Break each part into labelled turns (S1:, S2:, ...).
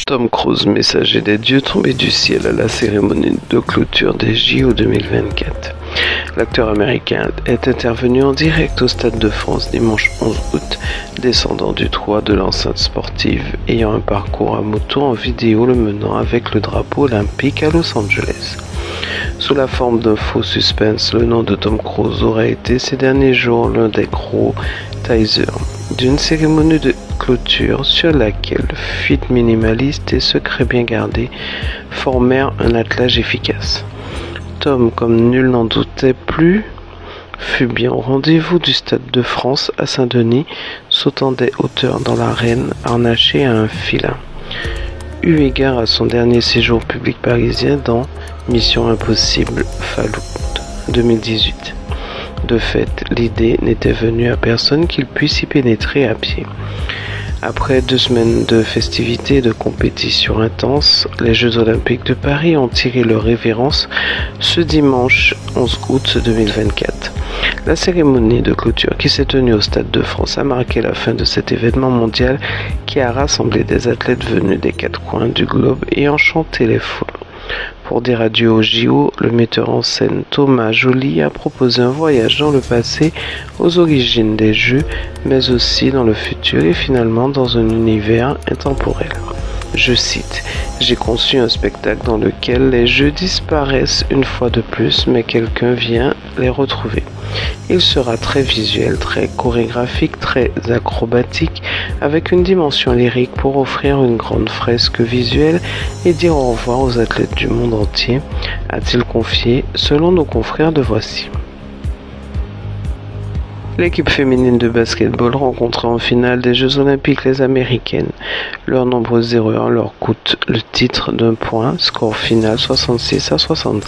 S1: Tom Cruise, messager des dieux tombé du ciel à la cérémonie de clôture des JO 2024. L'acteur américain est intervenu en direct au Stade de France dimanche 11 août, descendant du toit de l'enceinte sportive, ayant un parcours à moto en vidéo le menant avec le drapeau olympique à Los Angeles. Sous la forme d'un faux suspense, le nom de Tom Cruise aurait été ces derniers jours l'un des gros teasers d'une cérémonie de clôture sur laquelle fuite minimaliste et secret bien gardé formèrent un attelage efficace. Tom, comme nul n'en doutait plus, fut bien au rendez-vous du Stade de France à Saint-Denis, sautant des hauteurs dans l'arène, harnaché à un filin. Eu égard à son dernier séjour public parisien dans Mission Impossible Fallout 2018. De fait, l'idée n'était venue à personne qu'il puisse y pénétrer à pied. Après 2 semaines de festivités et de compétitions intenses, les Jeux Olympiques de Paris ont tiré leur révérence ce dimanche 11 août 2024. La cérémonie de clôture qui s'est tenue au Stade de France a marqué la fin de cet événement mondial qui a rassemblé des athlètes venus des 4 coins du globe et enchanté les foules. Pour dire adieu aux JO, le metteur en scène Thomas Joly a proposé un voyage dans le passé, aux origines des Jeux, mais aussi dans le futur et finalement dans un univers intemporel. Je cite, « J'ai conçu un spectacle dans lequel les Jeux disparaissent une fois de plus, mais quelqu'un vient les retrouver. Il sera très visuel, très chorégraphique, très acrobatique, avec une dimension lyrique pour offrir une grande fresque visuelle et dire au revoir aux athlètes du monde entier », a-t-il confié, selon nos confrères de Voici. L'équipe féminine de basketball rencontra en finale des Jeux Olympiques les Américaines. Leurs nombreuses erreurs leur coûtent le titre d'un point, score final 66-67.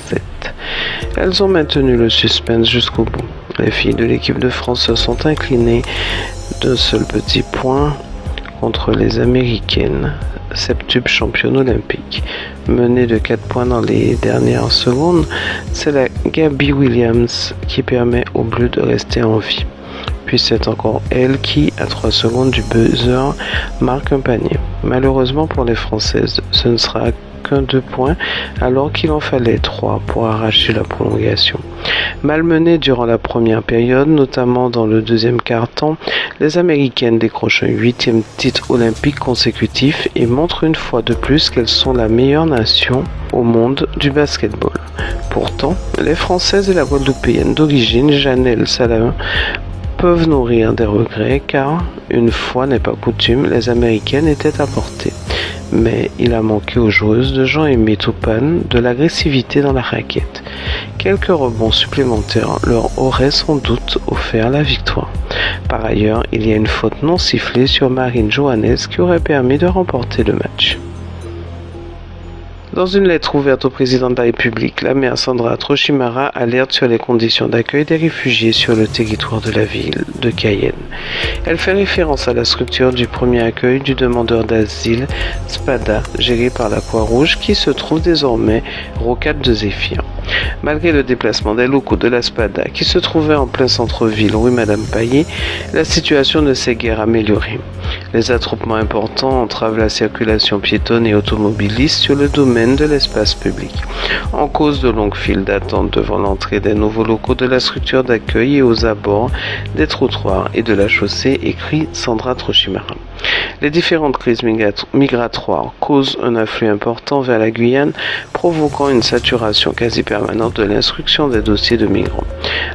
S1: Elles ont maintenu le suspense jusqu'au bout. Les filles de l'équipe de France se sont inclinées d'un seul petit point contre les Américaines, septuple championne olympique. Menée de 4 points dans les dernières secondes, c'est la Gabby Williams qui permet aux Bleus de rester en vie. Puis c'est encore elle qui, à 3 secondes du buzzer, marque un panier. Malheureusement pour les Françaises, ce ne sera qu'un 2 points alors qu'il en fallait 3 pour arracher la prolongation. Malmenées durant la première période, notamment dans le deuxième quart-temps, les Américaines décrochent un 8e titre olympique consécutif et montrent une fois de plus qu'elles sont la meilleure nation au monde du basketball. Pourtant, les Françaises et la Guadeloupéenne d'origine, Janelle Salahin, peuvent nourrir des regrets car, une fois n'est pas coutume, les Américaines étaient à portée. Mais il a manqué aux joueuses de Jean-Aimé Toupane de l'agressivité dans la raquette. Quelques rebonds supplémentaires leur auraient sans doute offert la victoire. Par ailleurs, il y a une faute non sifflée sur Marine Johannes qui aurait permis de remporter le match. Dans une lettre ouverte au président de la République, la maire Sandra Trochimara alerte sur les conditions d'accueil des réfugiés sur le territoire de la ville de Cayenne. Elle fait référence à la structure du premier accueil du demandeur d'asile, SPADA, géré par la Croix-Rouge, qui se trouve désormais rocade de Zéphyr. Malgré le déplacement des locaux de la SPADA, qui se trouvait en plein centre-ville, rue Madame Paillet, la situation ne s'est guère améliorée. Les attroupements importants entravent la circulation piétonne et automobiliste sur le domaine de l'espace public. En cause de longues files d'attente devant l'entrée des nouveaux locaux de la structure d'accueil et aux abords des trottoirs et de la chaussée, écrit Sandra Trochimara. Les différentes crises migratoires causent un afflux important vers la Guyane, provoquant une saturation quasi permanente de l'instruction des dossiers de migrants.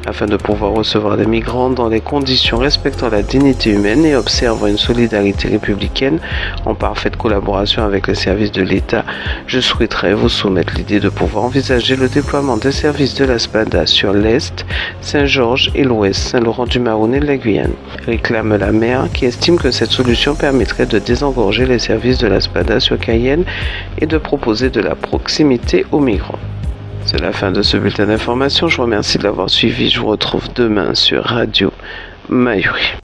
S1: Afin de pouvoir recevoir des migrants dans les conditions respectant la dignité humaine et observant une solidarité républicaine en parfaite collaboration avec les services de l'État, je souhaiterais vous soumettre l'idée de pouvoir envisager le déploiement des services de la SPADA sur l'Est, Saint-Georges et l'Ouest, Saint-Laurent-du-Maroni et la Guyane, réclame la maire qui estime que cette solution permettrait de désengorger les services de la SPADA sur Cayenne et de proposer de la proximité aux migrants. C'est la fin de ce bulletin d'information. Je vous remercie de l'avoir suivi. Je vous retrouve demain sur Radio Mayuri.